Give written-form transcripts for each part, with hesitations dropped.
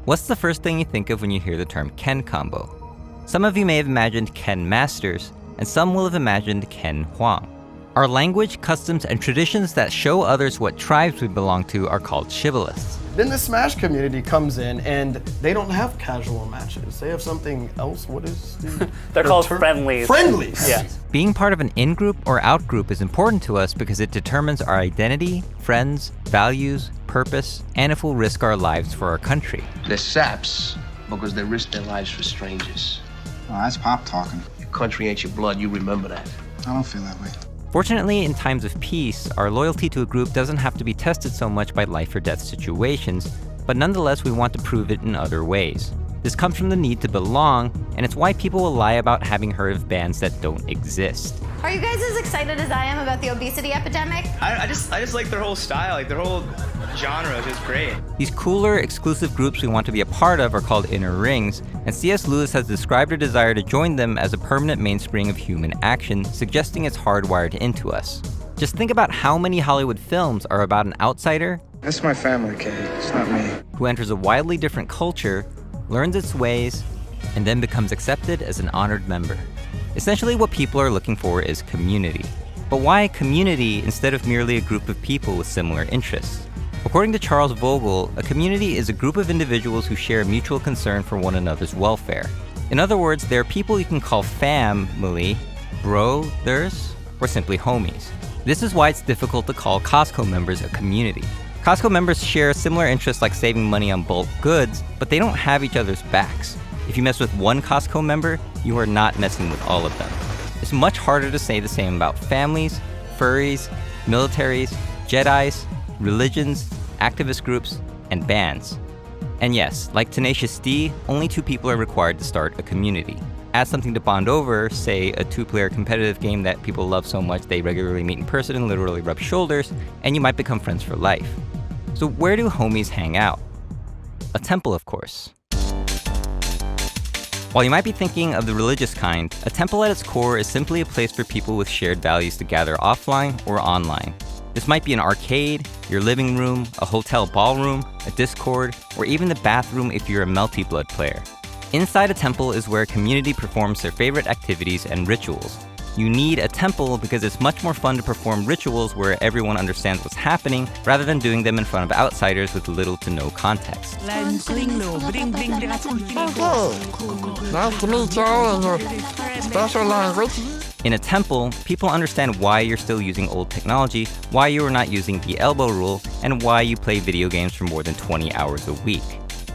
What's the first thing you think of when you hear the term Ken combo? Some of you may have imagined Ken masters, and some will have imagined Ken Huang. Our language, customs, and traditions that show others what tribes we belong to are called shibboleths. Then the Smash community comes in and they don't have casual matches. They have something else. What is They're called friendlies. Friendlies! Yeah. Being part of an in-group or out-group is important to us because it determines our identity, friends, values, purpose, and if we'll risk our lives for our country. They're saps because they risk their lives for strangers. Oh, that's Pop talking. Your country ain't your blood, you remember that. I don't feel that way. Fortunately, in times of peace, our loyalty to a group doesn't have to be tested so much by life or death situations, but nonetheless we want to prove it in other ways. This comes from the need to belong, and it's why people will lie about having heard of bands that don't exist. Are you guys as excited as I am about the obesity epidemic? I just like their whole style, like their whole genre is just great. These cooler, exclusive groups we want to be a part of are called inner rings, and C.S. Lewis has described a desire to join them as a permanent mainspring of human action, suggesting it's hardwired into us. Just think about how many Hollywood films are about an outsider That's my family, Kate. It's not me. who enters a wildly different culture, learns its ways, and then becomes accepted as an honored member. Essentially, what people are looking for is community. But why community instead of merely a group of people with similar interests? According to Charles Vogel, a community is a group of individuals who share a mutual concern for one another's welfare. In other words, there are people you can call family, brothers, or simply homies. This is why it's difficult to call Costco members a community. Costco members share similar interests like saving money on bulk goods, but they don't have each other's backs. If you mess with one Costco member, you are not messing with all of them. It's much harder to say the same about families, furries, militaries, Jedis, religions, activist groups, and bands. And yes, like Tenacious D, only 2 people are required to start a community. Add something to bond over, say a 2-player competitive game that people love so much they regularly meet in person and literally rub shoulders, and you might become friends for life. So where do homies hang out? A temple, of course. While you might be thinking of the religious kind, a temple at its core is simply a place for people with shared values to gather offline or online. This might be an arcade, your living room, a hotel ballroom, a Discord, or even the bathroom if you're a Melty Blood player. Inside a temple is where a community performs their favorite activities and rituals. You need a temple because it's much more fun to perform rituals where everyone understands what's happening rather than doing them in front of outsiders with little to no context. Nice to meet y'all in your special language. In a temple, people understand why you're still using old technology, why you are not using the elbow rule, and why you play video games for more than 20 hours a week.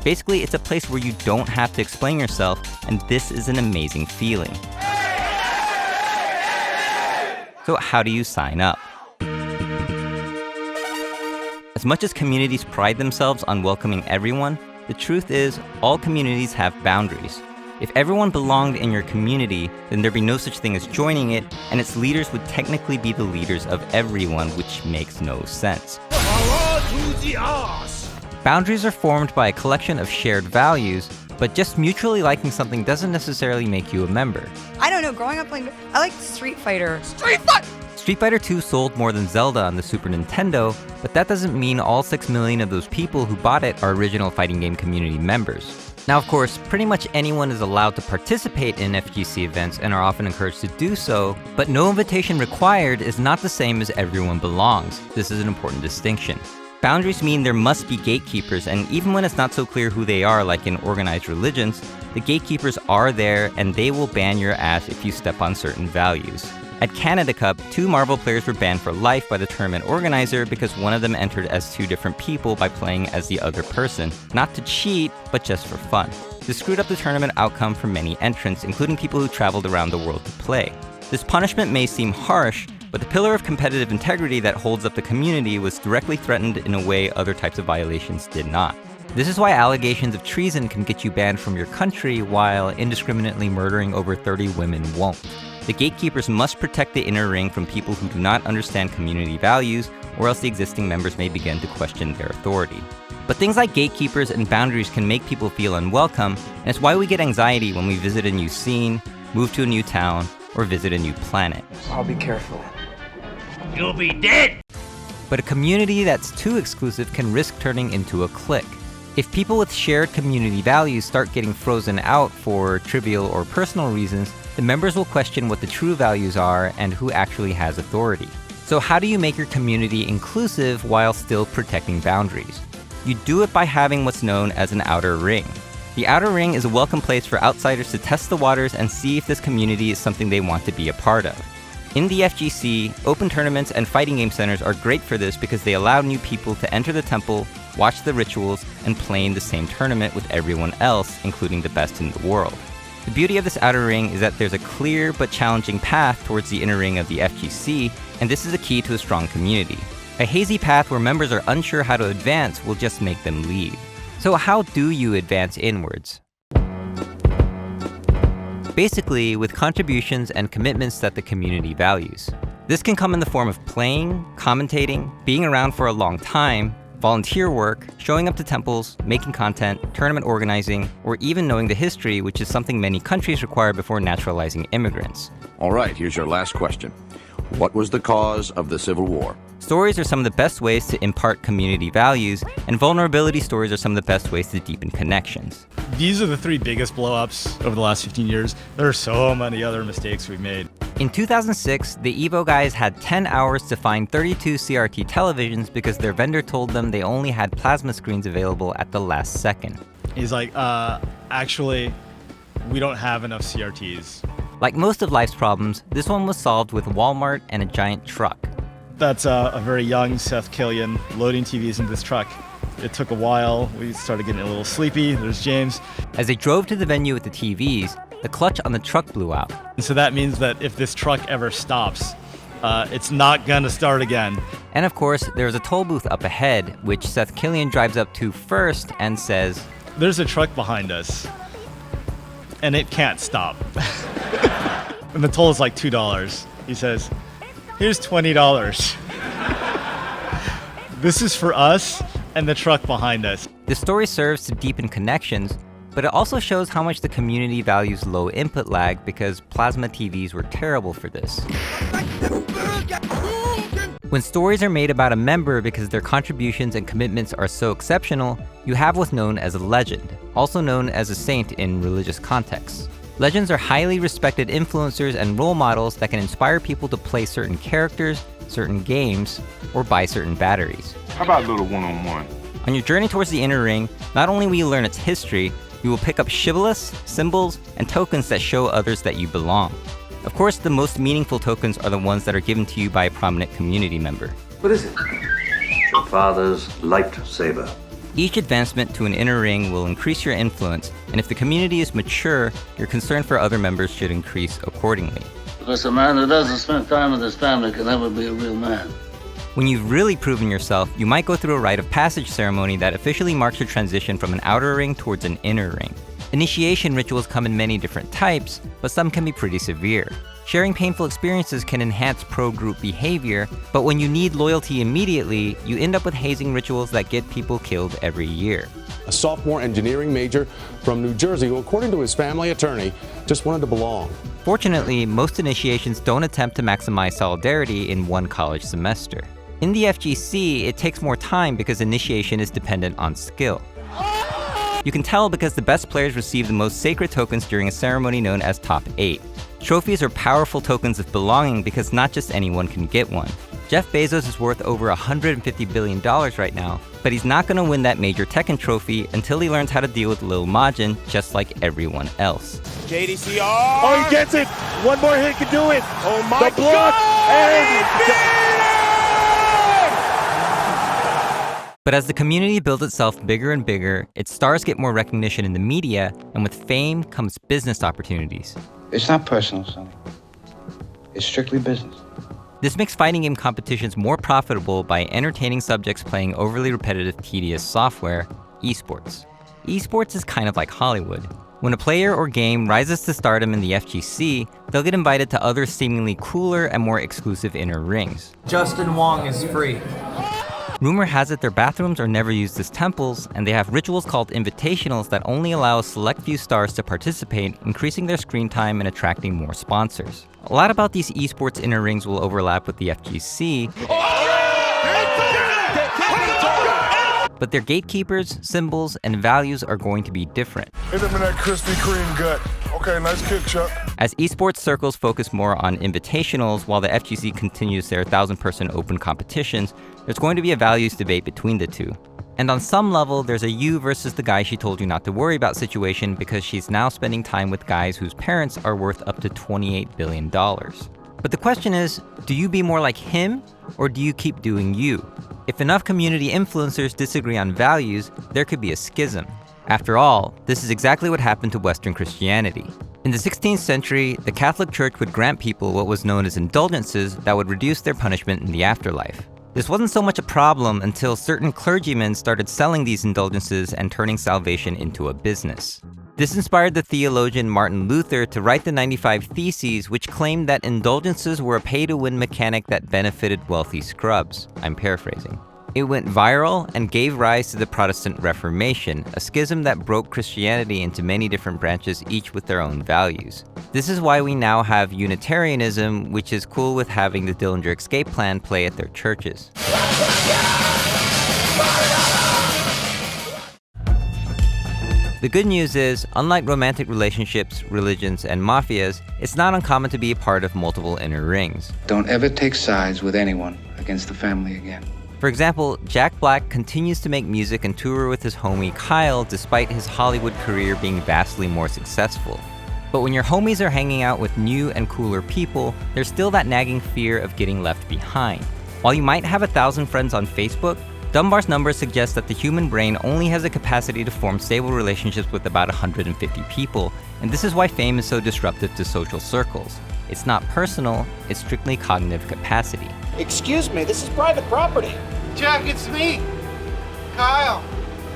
Basically, it's a place where you don't have to explain yourself, and this is an amazing feeling. So how do you sign up? As much as communities pride themselves on welcoming everyone, the truth is all communities have boundaries. If everyone belonged in your community, then there'd be no such thing as joining it, and its leaders would technically be the leaders of everyone, which makes no sense. Boundaries are formed by a collection of shared values, but just mutually liking something doesn't necessarily make you a member. I don't know, growing up playing, I liked Street Fighter. Street Fighter 2 sold more than Zelda on the Super Nintendo, but that doesn't mean all 6 million of those people who bought it are original fighting game community members. Now, of course, pretty much anyone is allowed to participate in FGC events and are often encouraged to do so, but no invitation required is not the same as everyone belongs. This is an important distinction. Boundaries mean there must be gatekeepers, and even when it's not so clear who they are, like in organized religions, the gatekeepers are there and they will ban your ass if you step on certain values. At Canada Cup, 2 Marvel players were banned for life by the tournament organizer because one of them entered as 2 different people by playing as the other person. Not to cheat, but just for fun. This screwed up the tournament outcome for many entrants, including people who traveled around the world to play. This punishment may seem harsh, but the pillar of competitive integrity that holds up the community was directly threatened in a way other types of violations did not. This is why allegations of treason can get you banned from your country, while indiscriminately murdering over 30 women won't. The gatekeepers must protect the inner ring from people who do not understand community values, or else the existing members may begin to question their authority. But things like gatekeepers and boundaries can make people feel unwelcome, and it's why we get anxiety when we visit a new scene, move to a new town, or visit a new planet. I'll be careful. You'll be dead! But a community that's too exclusive can risk turning into a clique. If people with shared community values start getting frozen out for trivial or personal reasons, the members will question what the true values are and who actually has authority. So how do you make your community inclusive while still protecting boundaries? You do it by having what's known as an outer ring. The outer ring is a welcome place for outsiders to test the waters and see if this community is something they want to be a part of. In the FGC, open tournaments and fighting game centers are great for this because they allow new people to enter the temple, watch the rituals, and play in the same tournament with everyone else, including the best in the world. The beauty of this outer ring is that there's a clear but challenging path towards the inner ring of the FGC, and this is a key to a strong community. A hazy path where members are unsure how to advance will just make them leave. So how do you advance inwards? Basically, with contributions and commitments that the community values. This can come in the form of playing, commentating, being around for a long time, volunteer work, showing up to temples, making content, tournament organizing, or even knowing the history, which is something many countries require before naturalizing immigrants. All right, here's your last question. What was the cause of the Civil War? Stories are some of the best ways to impart community values, and vulnerability stories are some of the best ways to deepen connections. These are the 3 biggest blow-ups over the last 15 years. There are so many other mistakes we've made. In 2006, the Evo guys had 10 hours to find 32 CRT televisions because their vendor told them they only had plasma screens available at the last second. He's like, actually, we don't have enough CRTs. Like most of life's problems, this one was solved with Walmart and a giant truck. That's a very young Seth Killian loading TVs into this truck. It took a while. We started getting a little sleepy. There's James. As they drove to the venue with the TVs, the clutch on the truck blew out. And so that means that if this truck ever stops, it's not gonna start again. And of course, there's a toll booth up ahead, which Seth Killian drives up to first and says, "There's a truck behind us, and it can't stop." And the toll is like $2. He says, "Here's $20. This is for us and the truck behind us." The story serves to deepen connections, but it also shows how much the community values low input lag because plasma TVs were terrible for this. When stories are made about a member because their contributions and commitments are so exceptional, you have what's known as a legend, also known as a saint in religious contexts. Legends are highly respected influencers and role models that can inspire people to play certain characters, certain games, or buy certain batteries. How about a little one-on-one? On your journey towards the inner ring, not only will you learn its history, you will pick up shibboleths, symbols, and tokens that show others that you belong. Of course, the most meaningful tokens are the ones that are given to you by a prominent community member. What is it? Father's lightsaber. Each advancement to an inner ring will increase your influence, and if the community is mature, your concern for other members should increase accordingly. Because a man who doesn't spend time with his family can never be a real man. When you've really proven yourself, you might go through a rite of passage ceremony that officially marks your transition from an outer ring towards an inner ring. Initiation rituals come in many different types, but some can be pretty severe. Sharing painful experiences can enhance pro-group behavior, but when you need loyalty immediately, you end up with hazing rituals that get people killed every year. A sophomore engineering major from New Jersey who, according to his family attorney, just wanted to belong. Fortunately, most initiations don't attempt to maximize solidarity in one college semester. In the FGC, it takes more time because initiation is dependent on skill. You can tell because the best players receive the most sacred tokens during a ceremony known as Top 8. Trophies are powerful tokens of belonging because not just anyone can get one. Jeff Bezos is worth over $150 billion right now, but he's not going to win that major Tekken trophy until he learns how to deal with Lil Majin just like everyone else. JDCR! Oh, he gets it! One more hit can do it! Oh my God! But as the community builds itself bigger and bigger, its stars get more recognition in the media, and with fame comes business opportunities. It's not personal, Sonny. It's strictly business. This makes fighting game competitions more profitable by entertaining subjects playing overly repetitive, tedious software, esports. Esports is kind of like Hollywood. When a player or game rises to stardom in the FGC, they'll get invited to other seemingly cooler and more exclusive inner rings. Justin Wong is free. Rumor has it their bathrooms are never used as temples, and they have rituals called invitationals that only allow a select few stars to participate, increasing their screen time and attracting more sponsors. A lot about these esports inner rings will overlap with the FGC, but their gatekeepers, symbols, and values are going to be different. Hit him in that Krispy Kreme gut. Okay, nice kick, Chuck. As esports circles focus more on invitationals while the FGC continues their 1,000-person open competitions, there's going to be a values debate between the two. And on some level, there's a you versus the guy she told you not to worry about situation because she's now spending time with guys whose parents are worth up to $28 billion. But the question is, do you be more like him, or do you keep doing you? If enough community influencers disagree on values, there could be a schism. After all, this is exactly what happened to Western Christianity. In the 16th century, the Catholic Church would grant people what was known as indulgences that would reduce their punishment in the afterlife. This wasn't so much a problem until certain clergymen started selling these indulgences and turning salvation into a business. This inspired the theologian Martin Luther to write the 95 Theses, which claimed that indulgences were a pay-to-win mechanic that benefited wealthy scrubs. I'm paraphrasing. It went viral and gave rise to the Protestant Reformation, a schism that broke Christianity into many different branches, each with their own values. This is why we now have Unitarianism, which is cool with having the Dillinger Escape Plan play at their churches. The good news is, unlike romantic relationships, religions, and mafias, it's not uncommon to be a part of multiple inner rings. Don't ever take sides with anyone against the family again. For example, Jack Black continues to make music and tour with his homie Kyle despite his Hollywood career being vastly more successful. But when your homies are hanging out with new and cooler people, there's still that nagging fear of getting left behind. While you might have 1,000 friends on Facebook, Dunbar's numbers suggest that the human brain only has the capacity to form stable relationships with about 150 people, and this is why fame is so disruptive to social circles. It's not personal, it's strictly cognitive capacity. Excuse me, this is private property. Jack, it's me, Kyle.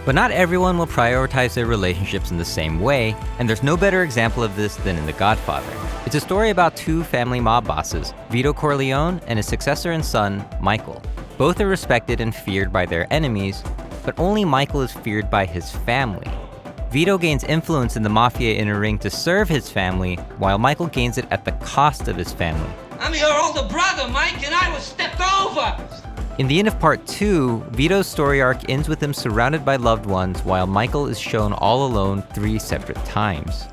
But not everyone will prioritize their relationships in the same way, and there's no better example of this than in The Godfather. It's a story about two family mob bosses, Vito Corleone and his successor and son, Michael. Both are respected and feared by their enemies, but only Michael is feared by his family. Vito gains influence in the mafia inner ring to serve his family, while Michael gains it at the cost of his family. I'm your older brother, Mike, and I was stepped over. In the end of part 2, Vito's story arc ends with him surrounded by loved ones, while Michael is shown all alone 3 separate times.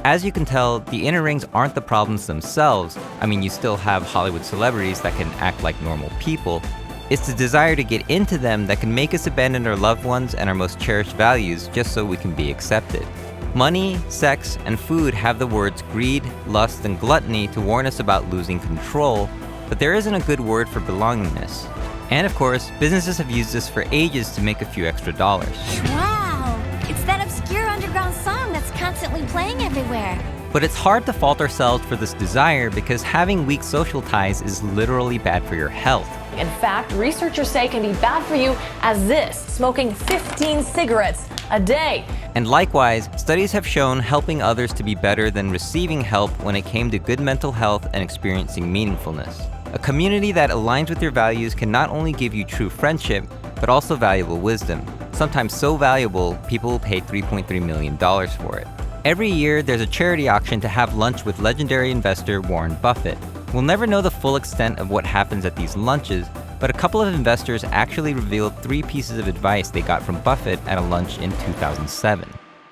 As you can tell, the inner rings aren't the problems themselves. I mean, you still have Hollywood celebrities that can act like normal people. It's the desire to get into them that can make us abandon our loved ones and our most cherished values just so we can be accepted. Money, sex, and food have the words greed, lust, and gluttony to warn us about losing control, but there isn't a good word for belongingness. And of course, businesses have used this for ages to make a few extra dollars. Wow! It's that obscure underground song that's constantly playing everywhere. But it's hard to fault ourselves for this desire because having weak social ties is literally bad for your health. In fact, researchers say can be bad for you as this, smoking 15 cigarettes a day. And likewise, studies have shown helping others to be better than receiving help when it came to good mental health and experiencing meaningfulness. A community that aligns with your values can not only give you true friendship, but also valuable wisdom. Sometimes so valuable, people will pay $3.3 million for it. Every year, there's a charity auction to have lunch with legendary investor Warren Buffett. We'll never know the full extent of what happens at these lunches, but a couple of investors actually revealed 3 pieces of advice they got from Buffett at a lunch in 2007.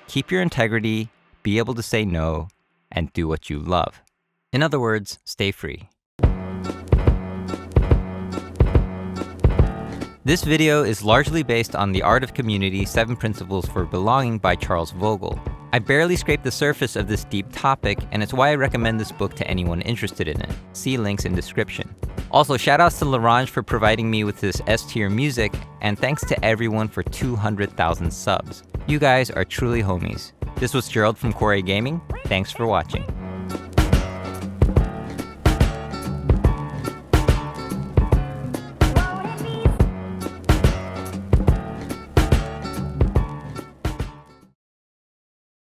Keep your integrity, be able to say no, and do what you love. In other words, stay free. This video is largely based on The Art of Community: 7 Principles for Belonging by Charles Vogel. I barely scraped the surface of this deep topic, and it's why I recommend this book to anyone interested in it. See links in description. Also, shoutouts to Larange for providing me with this S-tier music, and thanks to everyone for 200,000 subs. You guys are truly homies. This was Gerald from Quarry Gaming. Thanks for watching.